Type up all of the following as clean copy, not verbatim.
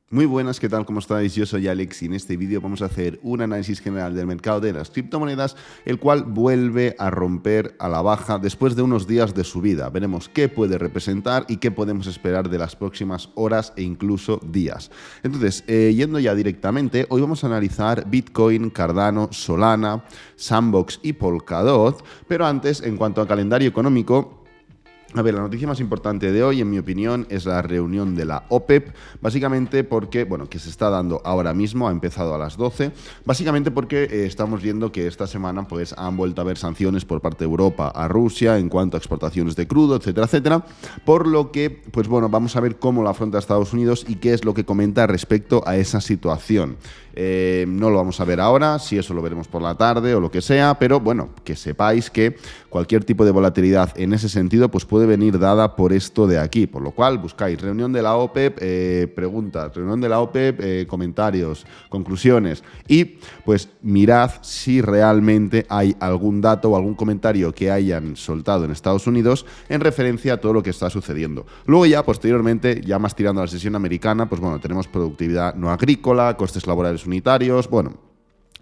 Muy buenas, ¿qué tal? ¿Cómo estáis? Yo soy Alex y en este vídeo vamos a hacer un análisis general del mercado de las criptomonedas, el cual vuelve a romper a la baja después de unos días de subida. Veremos qué puede representar y qué podemos esperar de las próximas horas e incluso días. Entonces, yendo ya directamente, hoy vamos a analizar Bitcoin, Cardano, Solana, Sandbox y Polkadot, pero antes, en cuanto a calendario económico, a ver, la noticia más importante de hoy, en mi opinión, es la reunión de la OPEP, básicamente porque, bueno, que se está dando ahora mismo, ha empezado a las 12, básicamente porque estamos viendo que esta semana pues han vuelto a haber sanciones por parte de Europa a Rusia en cuanto a exportaciones de crudo, etcétera, etcétera, por lo que, pues bueno, vamos a ver cómo lo afronta Estados Unidos y qué es lo que comenta respecto a esa situación. No lo vamos a ver ahora, si eso lo veremos por la tarde o lo que sea, pero bueno, que sepáis que cualquier tipo de volatilidad en ese sentido pues puede venir dada por esto de aquí, por lo cual buscáis reunión de la OPEP, preguntas, reunión de la OPEP, comentarios, conclusiones y pues mirad si realmente hay algún dato o algún comentario que hayan soltado en Estados Unidos en referencia a todo lo que está sucediendo. Luego ya posteriormente, ya más tirando a la sesión americana, pues bueno, tenemos productividad no agrícola, costes laborales unitarios, bueno,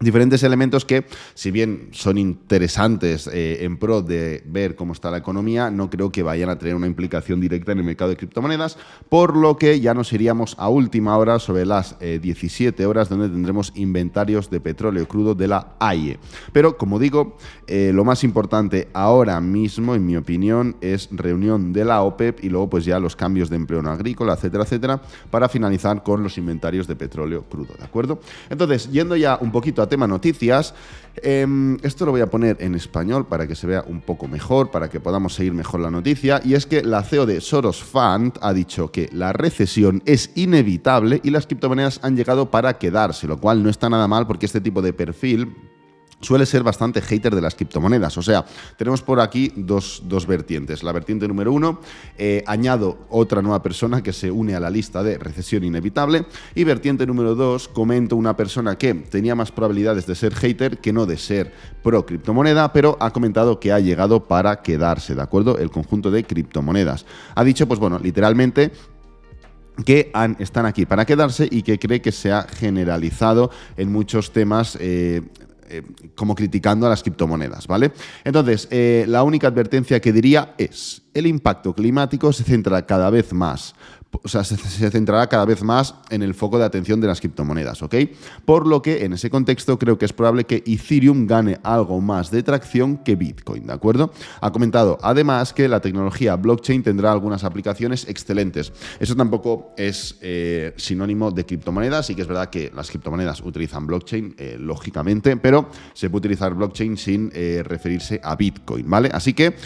diferentes elementos que, si bien son interesantes en pro de ver cómo está la economía, no creo que vayan a tener una implicación directa en el mercado de criptomonedas, por lo que ya nos iríamos a última hora sobre las 17 horas, donde tendremos inventarios de petróleo crudo de la AIE. Pero, como digo, lo más importante ahora mismo, en mi opinión, es reunión de la OPEP y luego pues ya los cambios de empleo no agrícola, etcétera, etcétera, para finalizar con los inventarios de petróleo crudo, ¿de acuerdo? Entonces, yendo ya un poquito a tema noticias, esto lo voy a poner en español para que se vea un poco mejor, para que podamos seguir mejor la noticia, y es que la CEO de Soros Fund ha dicho que la recesión es inevitable y las criptomonedas han llegado para quedarse, lo cual no está nada mal porque este tipo de perfil suele ser bastante hater de las criptomonedas. O sea, tenemos por aquí dos vertientes. La vertiente número uno, añado otra nueva persona que se une a la lista de recesión inevitable. Y vertiente número dos, comento una persona que tenía más probabilidades de ser hater que no de ser pro criptomoneda, pero ha comentado que ha llegado para quedarse, ¿de acuerdo? El conjunto de criptomonedas. Ha dicho, pues bueno, literalmente, que están aquí para quedarse y que cree que se ha generalizado en muchos temas como criticando a las criptomonedas, ¿vale? Entonces, la única advertencia que diría es: el impacto climático se centra cada vez más, o sea, se centrará cada vez más en el foco de atención de las criptomonedas, ¿ok? Por lo que, en ese contexto, creo que es probable que Ethereum gane algo más de tracción que Bitcoin, ¿de acuerdo? Ha comentado, además, que la tecnología blockchain tendrá algunas aplicaciones excelentes. Eso tampoco es sinónimo de criptomonedas. Sí que es verdad que las criptomonedas utilizan blockchain, lógicamente, pero se puede utilizar blockchain sin referirse a Bitcoin, ¿vale? Así que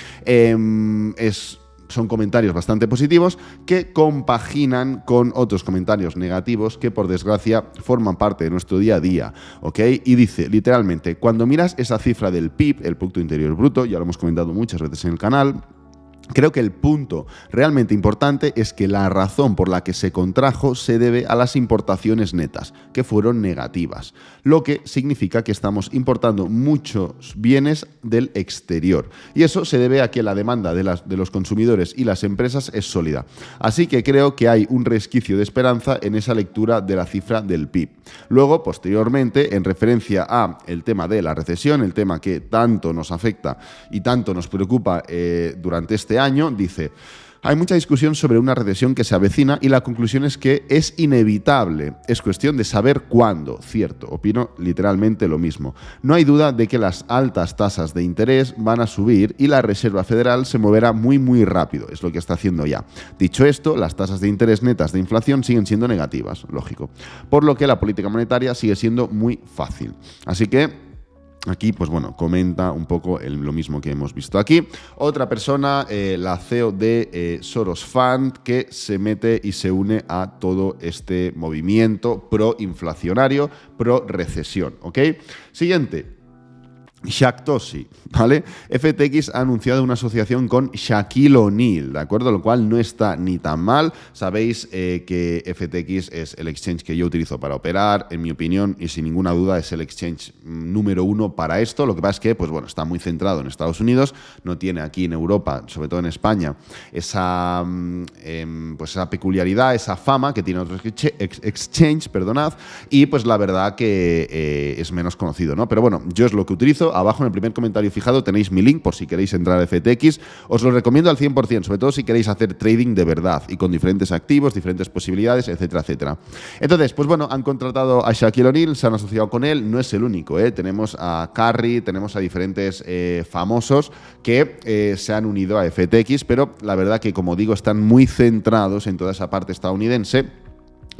son comentarios bastante positivos que compaginan con otros comentarios negativos que, por desgracia, forman parte de nuestro día a día, ¿ok? Y dice, literalmente, cuando miras esa cifra del PIB, el Producto Interior Bruto, ya lo hemos comentado muchas veces en el canal, creo que el punto realmente importante es que la razón por la que se contrajo se debe a las importaciones netas, que fueron negativas, lo que significa que estamos importando muchos bienes del exterior. Y eso se debe a que la demanda de los consumidores y las empresas es sólida. Así que creo que hay un resquicio de esperanza en esa lectura de la cifra del PIB. Luego, posteriormente, en referencia a el tema de la recesión, el tema que tanto nos afecta y tanto nos preocupa durante este año, dice: hay mucha discusión sobre una recesión que se avecina y la conclusión es que es inevitable. Es cuestión de saber cuándo. Cierto, opino literalmente lo mismo. No hay duda de que las altas tasas de interés van a subir y la Reserva Federal se moverá muy rápido. Es lo que está haciendo ya. Dicho esto, las tasas de interés netas de inflación siguen siendo negativas, lógico. Por lo que la política monetaria sigue siendo muy fácil. Así que aquí, pues bueno, comenta un poco lo mismo que hemos visto aquí. Otra persona, la CEO de Soros Fund, que se mete y se une a todo este movimiento pro-inflacionario, pro-recesión, ¿ok? Siguiente. Shaktoshi, ¿vale? FTX ha anunciado una asociación con Shaquille O'Neal, ¿de acuerdo? Lo cual no está ni tan mal. Sabéis que FTX es el exchange que yo utilizo para operar, en mi opinión, y sin ninguna duda es el exchange número uno para esto. Lo que pasa es que, pues bueno, está muy centrado en Estados Unidos, no tiene aquí en Europa, sobre todo en España, esa peculiaridad, esa fama que tiene otros exchange, perdonad, y pues la verdad que es menos conocido, ¿no? Pero bueno, yo es lo que utilizo. Abajo en el primer comentario fijado tenéis mi link por si queréis entrar a FTX. Os lo recomiendo al 100%, sobre todo si queréis hacer trading de verdad y con diferentes activos, diferentes posibilidades, etcétera, etcétera. Entonces, pues bueno, han contratado a Shaquille O'Neal, se han asociado con él, no es el único, ¿eh? Tenemos a Curry, tenemos a diferentes famosos que se han unido a FTX, pero la verdad que, como digo, están muy centrados en toda esa parte estadounidense,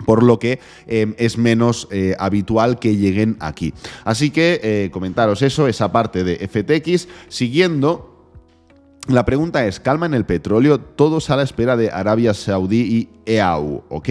por lo que es menos habitual que lleguen aquí. Así que comentaros eso, esa parte de FTX. Siguiendo, la pregunta es, calma en el petróleo, todos a la espera de Arabia Saudí y EAU, ¿ok?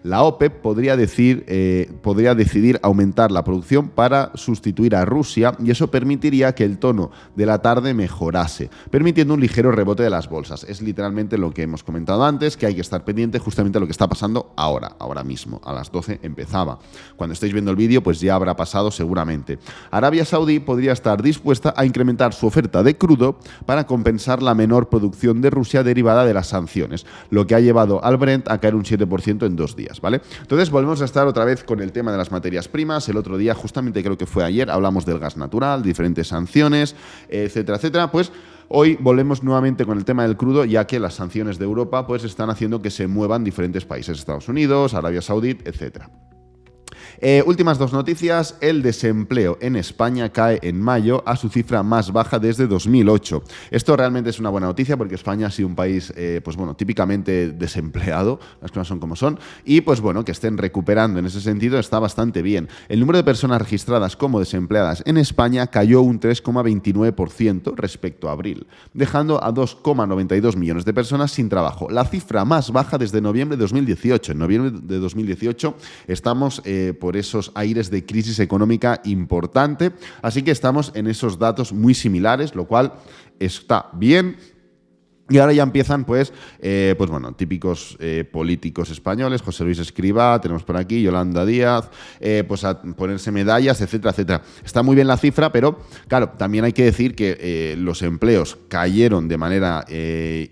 La OPEP podría decidir aumentar la producción para sustituir a Rusia y eso permitiría que el tono de la tarde mejorase, permitiendo un ligero rebote de las bolsas. Es literalmente lo que hemos comentado antes, que hay que estar pendiente justamente de lo que está pasando ahora mismo. A las 12 empezaba. Cuando estéis viendo el vídeo, pues ya habrá pasado seguramente. Arabia Saudí podría estar dispuesta a incrementar su oferta de crudo para compensar la menor producción de Rusia derivada de las sanciones, lo que ha llevado al Brent a caer un 7% en 2 días, ¿vale? Entonces volvemos a estar otra vez con el tema de las materias primas. El otro día, justamente creo que fue ayer, hablamos del gas natural, diferentes sanciones, etcétera, etcétera. Pues hoy volvemos nuevamente con el tema del crudo, ya que las sanciones de Europa pues están haciendo que se muevan diferentes países, Estados Unidos, Arabia Saudí, etcétera. Últimas dos noticias. El desempleo en España cae en mayo a su cifra más baja desde 2008. Esto realmente es una buena noticia porque España ha sido un país, pues bueno, típicamente desempleado, las cosas son como son, y pues bueno, que estén recuperando en ese sentido está bastante bien. El número de personas registradas como desempleadas en España cayó un 3,29% respecto a abril, dejando a 2,92 millones de personas sin trabajo, la cifra más baja desde noviembre de 2018. En noviembre de 2018 estamos por esos aires de crisis económica importante, así que estamos en esos datos muy similares, lo cual está bien. Y ahora ya empiezan, pues bueno, típicos políticos españoles, José Luis Escrivá, tenemos por aquí, Yolanda Díaz, pues a ponerse medallas, etcétera, etcétera. Está muy bien la cifra, pero claro, también hay que decir que los empleos cayeron de manera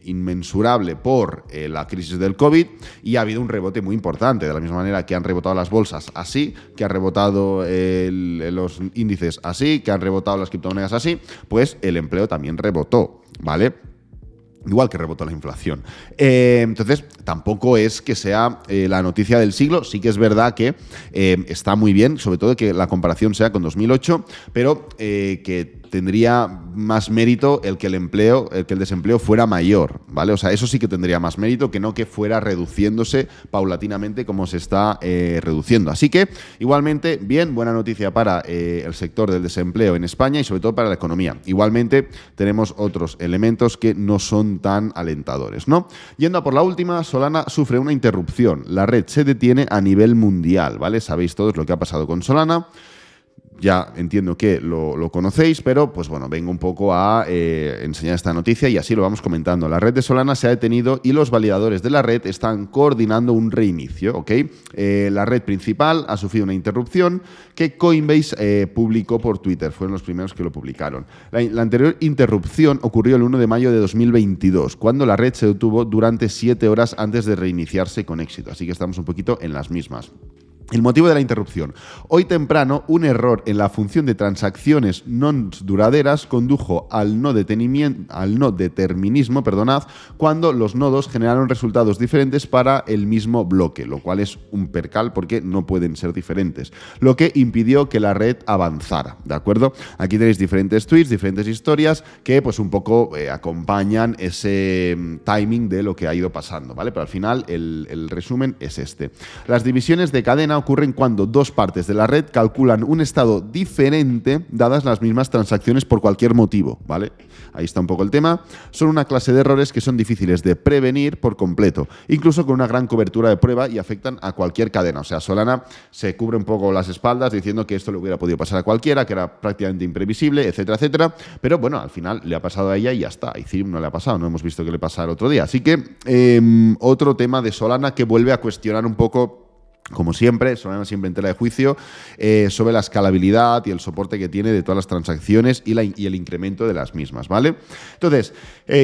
inmensurable por la crisis del COVID y ha habido un rebote muy importante, de la misma manera que han rebotado las bolsas así, que han rebotado los índices así, que han rebotado las criptomonedas así, pues el empleo también rebotó, ¿vale? Igual que rebotó la inflación. Entonces, tampoco es que sea la noticia del siglo. Sí que es verdad que está muy bien, sobre todo que la comparación sea con 2008, pero que tendría más mérito el que el desempleo fuera mayor, ¿vale? O sea, eso sí que tendría más mérito que no que fuera reduciéndose paulatinamente como se está reduciendo. Así que, igualmente, bien, buena noticia para el sector del desempleo en España y sobre todo para la economía. Igualmente, tenemos otros elementos que no son tan alentadores, ¿no? Yendo a por la última, Solana sufre una interrupción. La red se detiene a nivel mundial, ¿vale? Sabéis todos lo que ha pasado con Solana. Ya entiendo que lo conocéis, pero pues bueno, vengo un poco a enseñar esta noticia y así lo vamos comentando. La red de Solana se ha detenido y los validadores de la red están coordinando un reinicio, ¿ok? La red principal ha sufrido una interrupción que Coinbase publicó por Twitter. Fueron los primeros que lo publicaron. La anterior interrupción ocurrió el 1 de mayo de 2022, cuando la red se detuvo durante 7 horas antes de reiniciarse con éxito. Así que estamos un poquito en las mismas. El motivo de la interrupción. Hoy temprano, un error en la función de transacciones no duraderas condujo al no determinismo, cuando los nodos generaron resultados diferentes para el mismo bloque, lo cual es un percal porque no pueden ser diferentes, lo que impidió que la red avanzara, ¿de acuerdo? Aquí tenéis diferentes tweets, diferentes historias que pues un poco acompañan ese timing de lo que ha ido pasando, ¿vale? Pero al final el resumen es este. Las divisiones de cadena ocurren cuando dos partes de la red calculan un estado diferente dadas las mismas transacciones por cualquier motivo, ¿vale? Ahí está un poco el tema. Son una clase de errores que son difíciles de prevenir por completo, incluso con una gran cobertura de prueba, y afectan a cualquier cadena. O sea, Solana se cubre un poco las espaldas diciendo que esto le hubiera podido pasar a cualquiera, que era prácticamente imprevisible, etcétera, etcétera. Pero bueno, al final le ha pasado a ella y ya está. A Ethereum no le ha pasado, no hemos visto que le pasara otro día. Así que otro tema de Solana que vuelve a cuestionar un poco, como siempre, Solana siempre en tela de juicio, sobre la escalabilidad y el soporte que tiene de todas las transacciones y el incremento de las mismas, ¿vale? Entonces,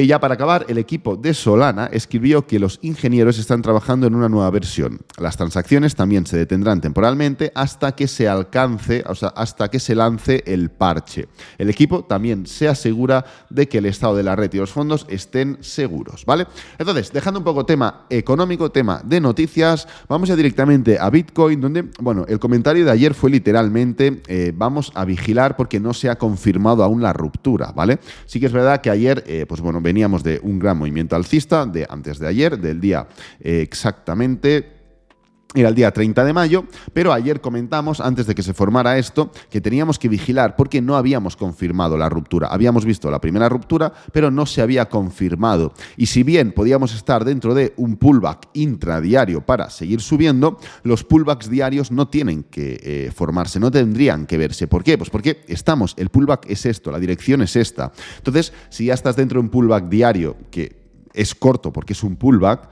ya para acabar, el equipo de Solana escribió que los ingenieros están trabajando en una nueva versión. Las transacciones también se detendrán temporalmente hasta que se alcance, o sea, hasta que se lance el parche. El equipo también se asegura de que el estado de la red y los fondos estén seguros, ¿vale? Entonces, dejando un poco tema económico, tema de noticias, vamos ya directamente a Bitcoin, donde, bueno, el comentario de ayer fue literalmente vamos a vigilar porque no se ha confirmado aún la ruptura, ¿vale? Sí que es verdad que ayer, pues bueno, veníamos de un gran movimiento alcista de antes de ayer, del día exactamente... Era el día 30 de mayo, pero ayer comentamos, antes de que se formara esto, que teníamos que vigilar porque no habíamos confirmado la ruptura. Habíamos visto la primera ruptura, pero no se había confirmado. Y si bien podíamos estar dentro de un pullback intradiario para seguir subiendo, los pullbacks diarios no tienen que formarse, no tendrían que verse. ¿Por qué? Pues porque el pullback es esto, la dirección es esta. Entonces, si ya estás dentro de un pullback diario que es corto porque es un pullback,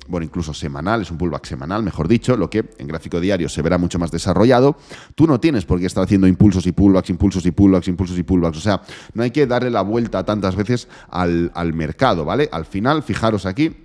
bueno, incluso semanal, es un pullback semanal, mejor dicho, lo que en gráfico diario se verá mucho más desarrollado. Tú no tienes por qué estar haciendo impulsos y pullbacks, impulsos y pullbacks, impulsos y pullbacks. O sea, no hay que darle la vuelta tantas veces al mercado, ¿vale? Al final, fijaros aquí,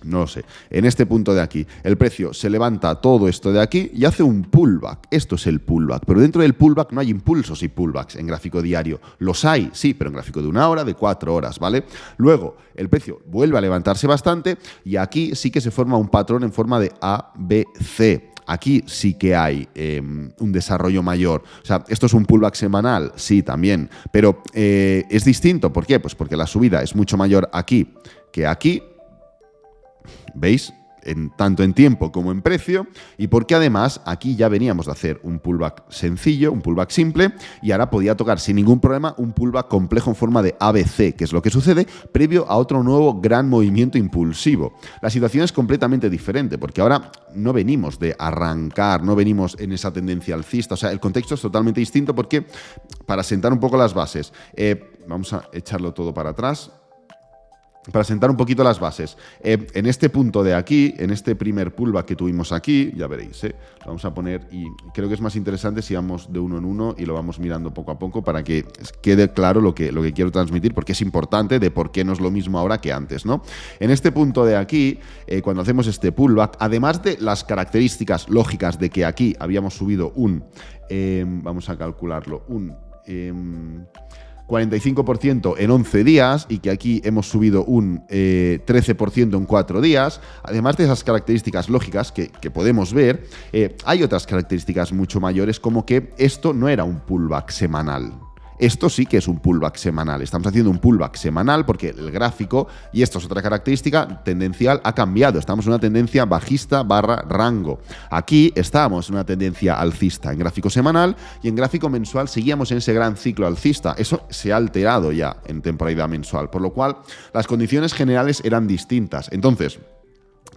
no lo sé, en este punto de aquí, el precio se levanta todo esto de aquí y hace un pullback. Esto es el pullback, pero dentro del pullback no hay impulsos y pullbacks en gráfico diario. Los hay, sí, pero en gráfico de 1 hora, de 4 horas, ¿vale? Luego, el precio vuelve a levantarse bastante y aquí sí que se forma un patrón en forma de ABC. Aquí sí que hay un desarrollo mayor. O sea, ¿esto es un pullback semanal? Sí, también. Pero es distinto. ¿Por qué? Pues porque la subida es mucho mayor aquí que aquí. ¿Veis? Tanto en tiempo como en precio, y porque además aquí ya veníamos de hacer un pullback sencillo, un pullback simple, y ahora podía tocar sin ningún problema un pullback complejo en forma de ABC, que es lo que sucede previo a otro nuevo gran movimiento impulsivo. La situación es completamente diferente, porque ahora no venimos de arrancar, no venimos en esa tendencia alcista, o sea, el contexto es totalmente distinto porque, para sentar un poco las bases, vamos a echarlo todo para atrás. Para sentar un poquito las bases, en este punto de aquí, en este primer pullback que tuvimos aquí, ya veréis, lo vamos a poner, y creo que es más interesante si vamos de uno en uno y lo vamos mirando poco a poco para que quede claro lo que quiero transmitir, porque es importante de por qué no es lo mismo ahora que antes, ¿no? En este punto de aquí, cuando hacemos este pullback, además de las características lógicas de que aquí habíamos subido vamos a calcularlo, 45% en 11 días y que aquí hemos subido un 13% en 4 días. Además de esas características lógicas que podemos ver, hay otras características mucho mayores, como que esto no era un pullback semanal. Esto sí que es un pullback semanal. Estamos haciendo un pullback semanal porque el gráfico, y esto es otra característica tendencial, ha cambiado. Estamos en una tendencia bajista / rango. Aquí estábamos en una tendencia alcista en gráfico semanal, y en gráfico mensual seguíamos en ese gran ciclo alcista. Eso se ha alterado ya en temporalidad mensual, por lo cual las condiciones generales eran distintas. Entonces,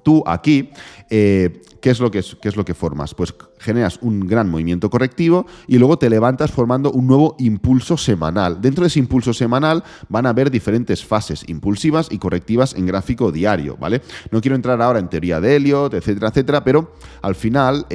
tú aquí, ¿qué es lo que formas? Pues generas un gran movimiento correctivo y luego te levantas formando un nuevo impulso semanal. Dentro de ese impulso semanal van a haber diferentes fases impulsivas y correctivas en gráfico diario, ¿vale? No quiero entrar ahora en teoría de Elliott, etcétera, etcétera, pero al final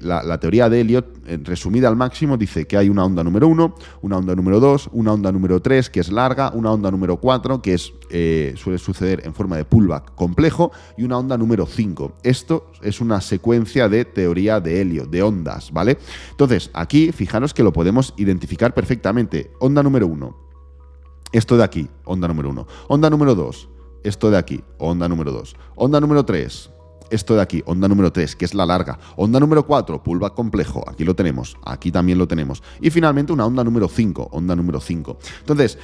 la teoría de Elliott, resumida al máximo, dice que hay una onda número 1, una onda número 2, una onda número 3, que es larga, una onda número 4, que suele suceder en forma de pullback complejo, y una onda número 5. Esto es una secuencia de teoría de Elliott, de ondas, ¿vale? Entonces, aquí, fijaros que lo podemos identificar perfectamente. Onda número 1, esto de aquí, onda número 1. Onda número 2, esto de aquí, onda número 2. Onda número 3, esto de aquí, onda número 3, que es la larga. Onda número 4, pullback complejo, aquí lo tenemos, aquí también lo tenemos. Y finalmente una onda número 5, onda número 5. Entonces,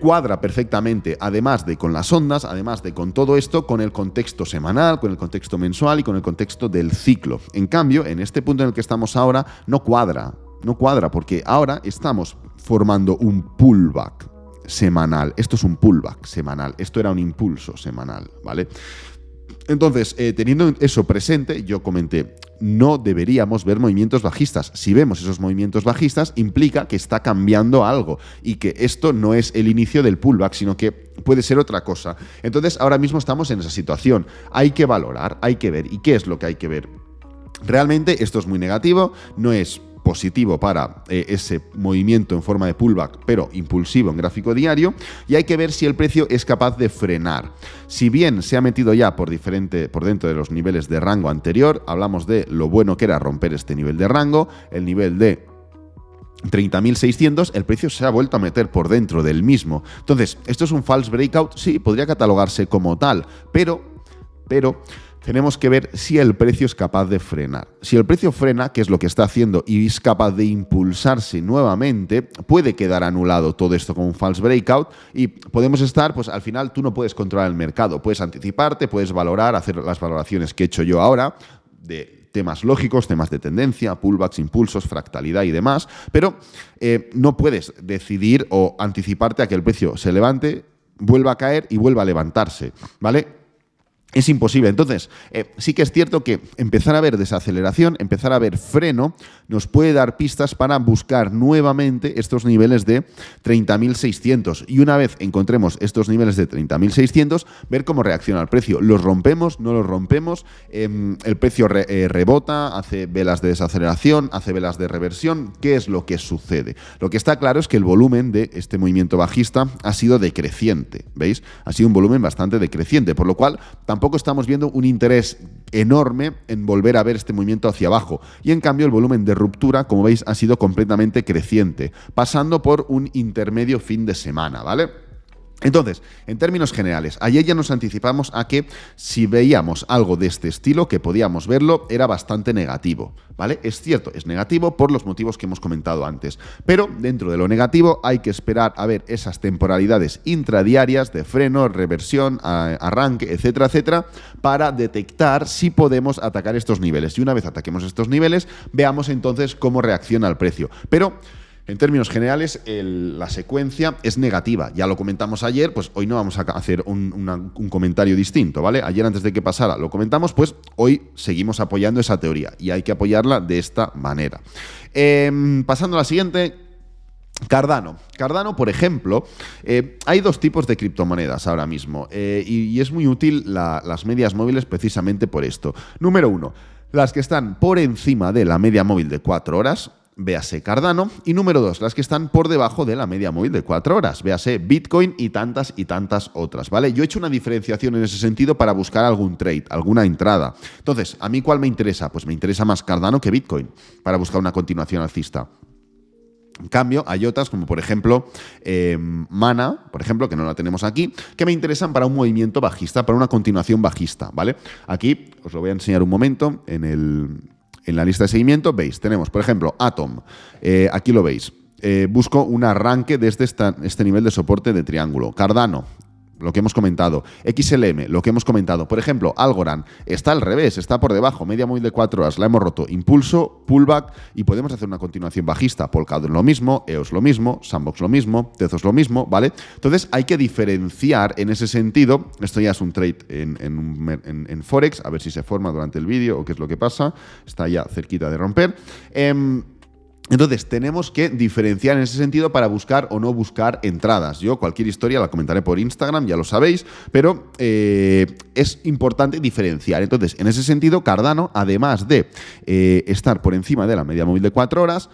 cuadra perfectamente, además de con las ondas, además de con todo esto, con el contexto semanal, con el contexto mensual y con el contexto del ciclo. En cambio, en este punto en el que estamos ahora, no cuadra, porque ahora estamos formando un pullback semanal. Esto es un pullback semanal, esto era un impulso semanal, ¿vale? Entonces, teniendo eso presente, yo comenté, no deberíamos ver movimientos bajistas. Si vemos esos movimientos bajistas, implica que está cambiando algo y que esto no es el inicio del pullback, sino que puede ser otra cosa. Entonces, ahora mismo estamos en esa situación. Hay que valorar, hay que ver. ¿Y qué es lo que hay que ver? Realmente esto es muy negativo, no es positivo para ese movimiento en forma de pullback, pero impulsivo en gráfico diario, y hay que ver si el precio es capaz de frenar. Si bien se ha metido ya por dentro de los niveles de rango anterior, hablamos de lo bueno que era romper este nivel de rango, el nivel de 30.600, el precio se ha vuelto a meter por dentro del mismo. Entonces, ¿esto es un false breakout? Sí, podría catalogarse como tal, pero tenemos que ver si el precio es capaz de frenar. Si el precio frena, que es lo que está haciendo, y es capaz de impulsarse nuevamente, puede quedar anulado todo esto como un false breakout y podemos estar, pues al final tú no puedes controlar el mercado, puedes anticiparte, puedes valorar, hacer las valoraciones que he hecho yo ahora de temas lógicos, temas de tendencia, pullbacks, impulsos, fractalidad y demás, pero no puedes decidir o anticiparte a que el precio se levante, vuelva a caer y vuelva a levantarse, ¿vale? Es imposible. Entonces, sí que es cierto que empezar a ver desaceleración, empezar a ver freno, nos puede dar pistas para buscar nuevamente estos niveles de 30.600. Y una vez encontremos estos niveles de 30.600, ver cómo reacciona el precio. ¿Los rompemos? ¿No los rompemos? ¿El precio rebota? ¿Hace velas de desaceleración? ¿Hace velas de reversión? ¿Qué es lo que sucede? Lo que está claro es que el volumen de este movimiento bajista ha sido decreciente. ¿Veis? Ha sido un volumen bastante decreciente, por lo cual tampoco estamos viendo un interés enorme en volver a ver este movimiento hacia abajo. Y en cambio el volumen de ruptura, como veis, ha sido completamente creciente, pasando por un intermedio fin de semana, ¿vale? Entonces, en términos generales, ayer ya nos anticipamos a que si veíamos algo de este estilo, que podíamos verlo, era bastante negativo, ¿vale? Es cierto, es negativo por los motivos que hemos comentado antes, pero dentro de lo negativo hay que esperar a ver esas temporalidades intradiarias de freno, reversión, arranque, etcétera, etcétera, para detectar si podemos atacar estos niveles. Y una vez ataquemos estos niveles, veamos entonces cómo reacciona el precio. Pero en términos generales, la secuencia es negativa. Ya lo comentamos ayer, pues hoy no vamos a hacer un comentario distinto, ¿vale? Ayer antes de que pasara lo comentamos, pues hoy seguimos apoyando esa teoría y hay que apoyarla de esta manera. Pasando a la siguiente. Cardano, por ejemplo, hay dos tipos de criptomonedas ahora mismo y es muy útil las medias móviles precisamente por esto. Número uno, las que están por encima de la media móvil de 4 horas, véase Cardano, y número 2, las que están por debajo de la media móvil de 4 horas, véase Bitcoin y tantas otras, ¿vale? Yo he hecho una diferenciación en ese sentido para buscar algún trade, alguna entrada. Entonces, ¿a mí cuál me interesa? Pues me interesa más Cardano que Bitcoin para buscar una continuación alcista. En cambio, hay otras como por ejemplo Mana, por ejemplo, que no la tenemos aquí, que me interesan para un movimiento bajista, para una continuación bajista, ¿vale? Aquí os lo voy a enseñar un momento en la lista de seguimiento. Veis, tenemos por ejemplo Atom, aquí lo veis. Busco un arranque desde este nivel de soporte de triángulo. Cardano, lo que hemos comentado. XLM, lo que hemos comentado. Por ejemplo, Algorand está al revés, está por debajo, media móvil de 4 horas, la hemos roto. Impulso, pullback y podemos hacer una continuación bajista. Polkadot lo mismo, EOS lo mismo, Sandbox lo mismo, Tezos lo mismo, ¿vale? Entonces hay que diferenciar en ese sentido. Esto ya es un trade en Forex, a ver si se forma durante el vídeo o qué es lo que pasa. Está ya cerquita de romper. Entonces, tenemos que diferenciar en ese sentido para buscar o no buscar entradas. Yo cualquier historia la comentaré por Instagram, ya lo sabéis, pero es importante diferenciar. Entonces, en ese sentido, Cardano, además de estar por encima de la media móvil de 4 horas,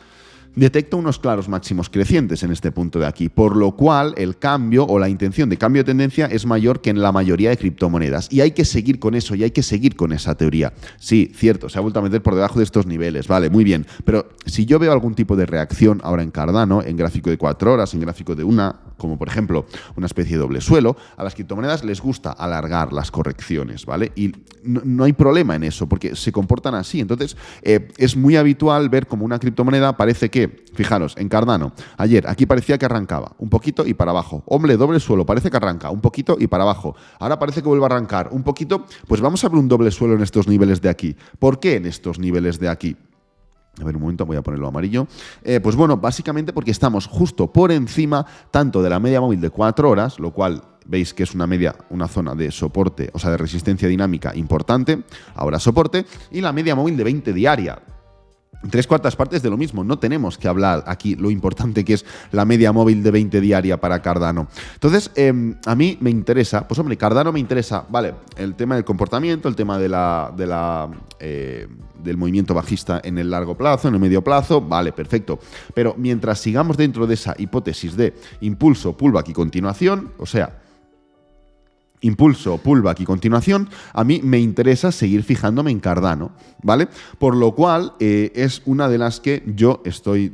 detecto unos claros máximos crecientes en este punto de aquí, por lo cual el cambio o la intención de cambio de tendencia es mayor que en la mayoría de criptomonedas. Y hay que seguir con eso, y hay que seguir con esa teoría. Sí, cierto, se ha vuelto a meter por debajo de estos niveles, vale, muy bien. Pero si yo veo algún tipo de reacción ahora en Cardano, en gráfico de 4 horas, en gráfico de una, como por ejemplo una especie de doble suelo, a las criptomonedas les gusta alargar las correcciones, ¿vale? Y no hay problema en eso, porque se comportan así. Entonces, es muy habitual ver como una criptomoneda parece que, fijaros, en Cardano, ayer aquí parecía que arrancaba un poquito y para abajo. Hombre, doble suelo, parece que arranca un poquito y para abajo. Ahora parece que vuelve a arrancar un poquito. Pues vamos a ver un doble suelo en estos niveles de aquí. ¿Por qué en estos niveles de aquí? A ver, un momento, voy a ponerlo amarillo. Pues bueno, básicamente porque estamos justo por encima tanto de la media móvil de 4 horas, lo cual veis que es una zona de soporte, o sea, de resistencia dinámica importante, ahora soporte, y la media móvil de 20 diaria. 3/4 partes de lo mismo. No tenemos que hablar aquí lo importante que es la media móvil de 20 diaria para Cardano. Entonces, a mí me interesa, pues hombre, Cardano me interesa, vale, el tema del comportamiento, el tema del movimiento bajista en el largo plazo, en el medio plazo, vale, perfecto. Pero mientras sigamos dentro de esa hipótesis de impulso, pullback y continuación, o sea, impulso, pullback y continuación, a mí me interesa seguir fijándome en Cardano, ¿vale? Por lo cual es una de las que yo estoy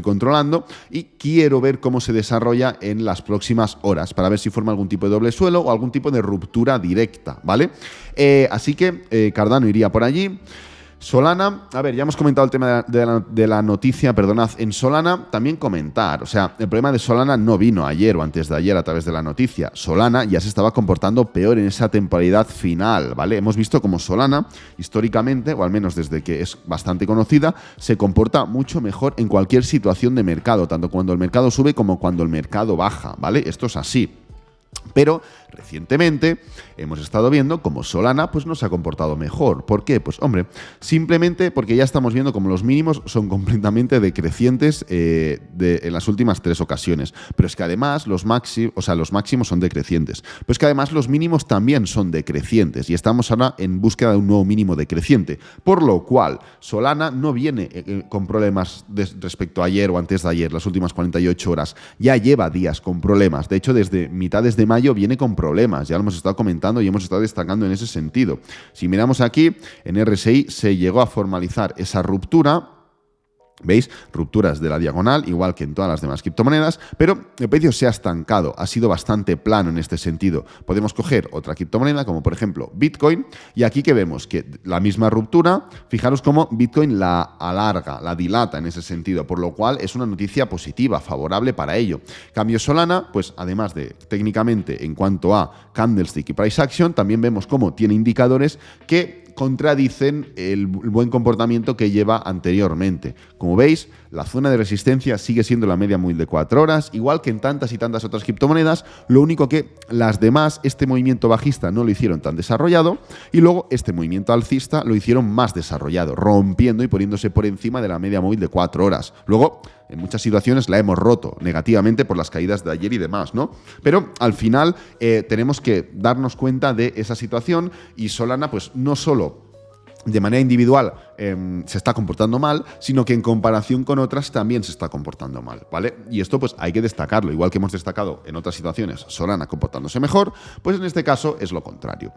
controlando y quiero ver cómo se desarrolla en las próximas horas para ver si forma algún tipo de doble suelo o algún tipo de ruptura directa, ¿vale? Así que Cardano iría por allí. Solana, a ver, ya hemos comentado el tema de la noticia, perdonad, en Solana también comentar, o sea, el problema de Solana no vino ayer o antes de ayer a través de la noticia. Solana ya se estaba comportando peor en esa temporalidad final, ¿vale? Hemos visto como Solana, históricamente, o al menos desde que es bastante conocida, se comporta mucho mejor en cualquier situación de mercado, tanto cuando el mercado sube como cuando el mercado baja, ¿vale? Esto es así. Pero recientemente hemos estado viendo cómo Solana pues no se ha comportado mejor. ¿Por qué? Pues hombre, simplemente porque ya estamos viendo como los mínimos son completamente decrecientes en las últimas 3 ocasiones. Pero es que además los máximos son decrecientes. Pero es que además los mínimos también son decrecientes y estamos ahora en búsqueda de un nuevo mínimo decreciente. Por lo cual, Solana no viene con problemas respecto a ayer o antes de ayer, las últimas 48 horas. Ya lleva días con problemas. De hecho, desde mitades de mayo viene con problemas, ya lo hemos estado comentando y hemos estado destacando en ese sentido. Si miramos aquí, en RSI se llegó a formalizar esa ruptura. ¿Veis? Rupturas de la diagonal, igual que en todas las demás criptomonedas, pero el precio se ha estancado, ha sido bastante plano en este sentido. Podemos coger otra criptomoneda, como por ejemplo Bitcoin, y aquí que vemos que la misma ruptura, fijaros cómo Bitcoin la alarga, la dilata en ese sentido, por lo cual es una noticia positiva, favorable para ello. Cambio Solana, pues además de técnicamente en cuanto a candlestick y price action, también vemos cómo tiene indicadores que contradicen el buen comportamiento que lleva anteriormente. Como veis, la zona de resistencia sigue siendo la media móvil de 4 horas, igual que en tantas y tantas otras criptomonedas, lo único que las demás, este movimiento bajista no lo hicieron tan desarrollado y luego este movimiento alcista lo hicieron más desarrollado, rompiendo y poniéndose por encima de la media móvil de 4 horas. Luego, en muchas situaciones la hemos roto negativamente por las caídas de ayer y demás, ¿no? Pero al final tenemos que darnos cuenta de esa situación y Solana, pues no solo de manera individual se está comportando mal, sino que en comparación con otras también se está comportando mal, ¿vale? Y esto pues hay que destacarlo, igual que hemos destacado en otras situaciones Solana comportándose mejor, pues en este caso es lo contrario.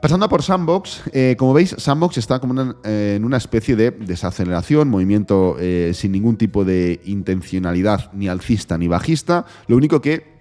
Pasando a por Sandbox, como veis, Sandbox está como en una especie de desaceleración, movimiento sin ningún tipo de intencionalidad ni alcista ni bajista, lo único que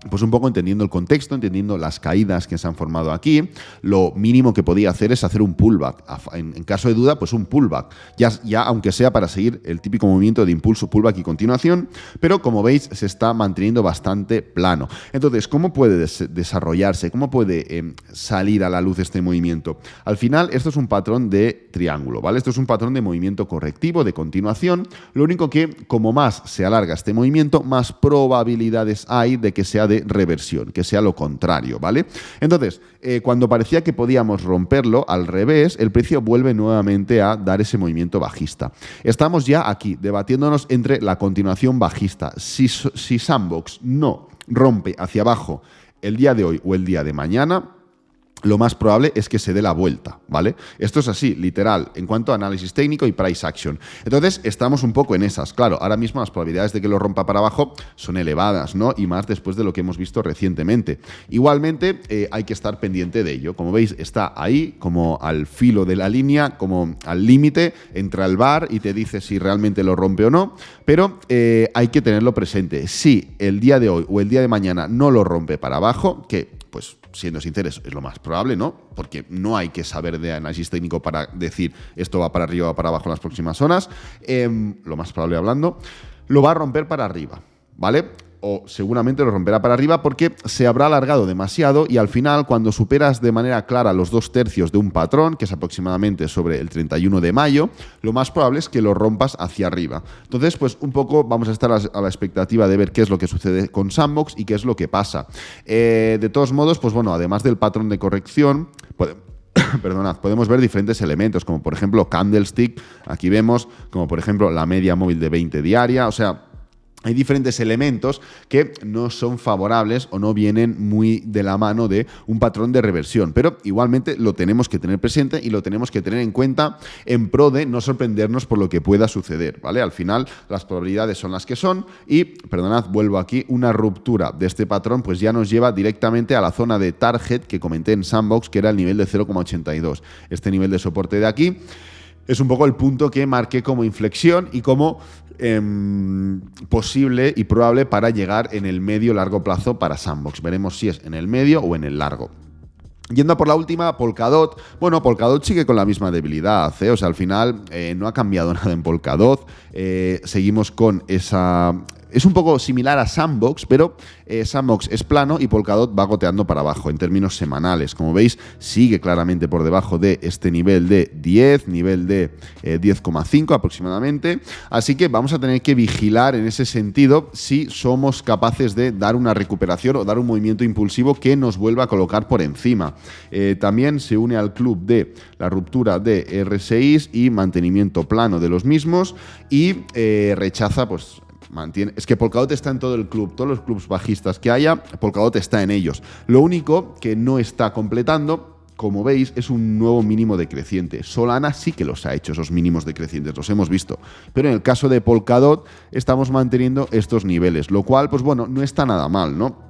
pues un poco entendiendo el contexto, entendiendo las caídas que se han formado aquí, lo mínimo que podía hacer es hacer un pullback. En caso de duda, pues un pullback. Ya aunque sea para seguir el típico movimiento de impulso, pullback y continuación, pero como veis se está manteniendo bastante plano. Entonces, ¿cómo puede desarrollarse? ¿Cómo puede salir a la luz este movimiento? Al final, esto es un patrón de triángulo, ¿vale? Esto es un patrón de movimiento correctivo, de continuación. Lo único que, como más se alarga este movimiento, más probabilidades hay de que sea de reversión, que sea lo contrario, ¿vale? Entonces, cuando parecía que podíamos romperlo, al revés, el precio vuelve nuevamente a dar ese movimiento bajista. Estamos ya aquí, debatiéndonos entre la continuación bajista. Si Sandbox no rompe hacia abajo el día de hoy o el día de mañana, lo más probable es que se dé la vuelta, ¿vale? Esto es así, literal, en cuanto a análisis técnico y price action. Entonces, estamos un poco en esas. Claro, ahora mismo las probabilidades de que lo rompa para abajo son elevadas, ¿no? Y más después de lo que hemos visto recientemente. Igualmente, hay que estar pendiente de ello. Como veis, está ahí, como al filo de la línea, como al límite, entra el VAR y te dice si realmente lo rompe o no, pero hay que tenerlo presente. Si el día de hoy o el día de mañana no lo rompe para abajo, que, pues, siendo sinceros, es lo más probable, ¿no? Porque no hay que saber de análisis técnico para decir esto va para arriba o para abajo en las próximas horas. Lo más probable hablando, lo va a romper para arriba, ¿vale? O seguramente lo romperá para arriba porque se habrá alargado demasiado y al final, cuando superas de manera clara los 2/3 de un patrón, que es aproximadamente sobre el 31 de mayo, lo más probable es que lo rompas hacia arriba. Entonces, pues un poco vamos a estar a la expectativa de ver qué es lo que sucede con Sandbox y qué es lo que pasa. De todos modos, pues bueno, además del patrón de corrección, podemos ver diferentes elementos, como por ejemplo candlestick, aquí vemos, como por ejemplo la media móvil de 20 diaria, o sea, hay diferentes elementos que no son favorables o no vienen muy de la mano de un patrón de reversión, pero igualmente lo tenemos que tener presente y lo tenemos que tener en cuenta en pro de no sorprendernos por lo que pueda suceder, ¿vale? Al final las probabilidades son las que son y, perdonad, vuelvo aquí, una ruptura de este patrón pues ya nos lleva directamente a la zona de target que comenté en Sandbox, que era el nivel de 0,82. Este nivel de soporte de aquí es un poco el punto que marqué como inflexión y como posible y probable para llegar en el medio-largo plazo para Sandbox. Veremos si es en el medio o en el largo. Yendo a por la última, Polkadot. Bueno, Polkadot sigue con la misma debilidad, ¿eh? O sea, al final no ha cambiado nada en Polkadot. Seguimos con esa... Es un poco similar a Sandbox, pero Sandbox es plano y Polkadot va goteando para abajo en términos semanales. Como veis, sigue claramente por debajo de este nivel de 10, nivel de 10,5 aproximadamente. Así que vamos a tener que vigilar en ese sentido si somos capaces de dar una recuperación o dar un movimiento impulsivo que nos vuelva a colocar por encima. También se une al club de la ruptura de RSIs y mantenimiento plano de los mismos y rechaza, pues... Es que Polkadot está en todo el club, todos los clubs bajistas que haya, Polkadot está en ellos. Lo único que no está completando, como veis, es un nuevo mínimo decreciente. Solana sí que los ha hecho, esos mínimos decrecientes, los hemos visto. Pero en el caso de Polkadot estamos manteniendo estos niveles, lo cual, pues bueno, no está nada mal, ¿no?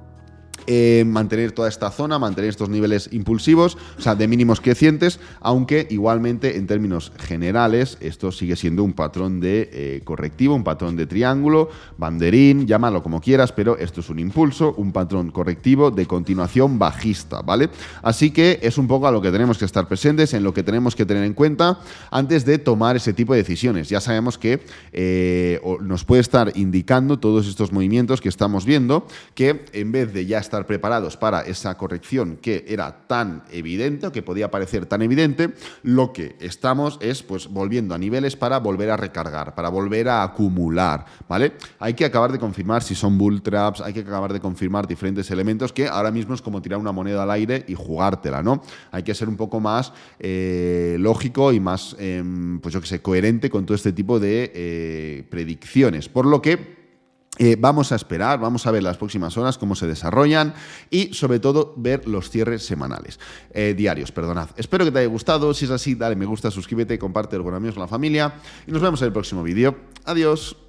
Mantener toda esta zona, mantener estos niveles impulsivos, o sea, de mínimos crecientes, aunque igualmente en términos generales esto sigue siendo un patrón de correctivo, un patrón de triángulo, banderín, llámalo como quieras, pero esto es un impulso, un patrón correctivo de continuación bajista, ¿vale? Así que es un poco a lo que tenemos que estar presentes, en lo que tenemos que tener en cuenta antes de tomar ese tipo de decisiones. Ya sabemos que nos puede estar indicando todos estos movimientos que estamos viendo, que en vez de ya estar preparados para esa corrección que era tan evidente o que podía parecer tan evidente, lo que estamos es pues volviendo a niveles para volver a recargar, para volver a acumular, ¿vale? Hay que acabar de confirmar si son bull traps, hay que acabar de confirmar diferentes elementos que ahora mismo es como tirar una moneda al aire y jugártela, ¿no? Hay que ser un poco más lógico y más, pues yo que sé, coherente con todo este tipo de predicciones, por lo que vamos a esperar, vamos a ver las próximas horas cómo se desarrollan y sobre todo ver los cierres semanales, diarios, perdonad. Espero que te haya gustado, si es así, dale me gusta, suscríbete, compártelo con amigos, con la familia y nos vemos en el próximo vídeo. Adiós.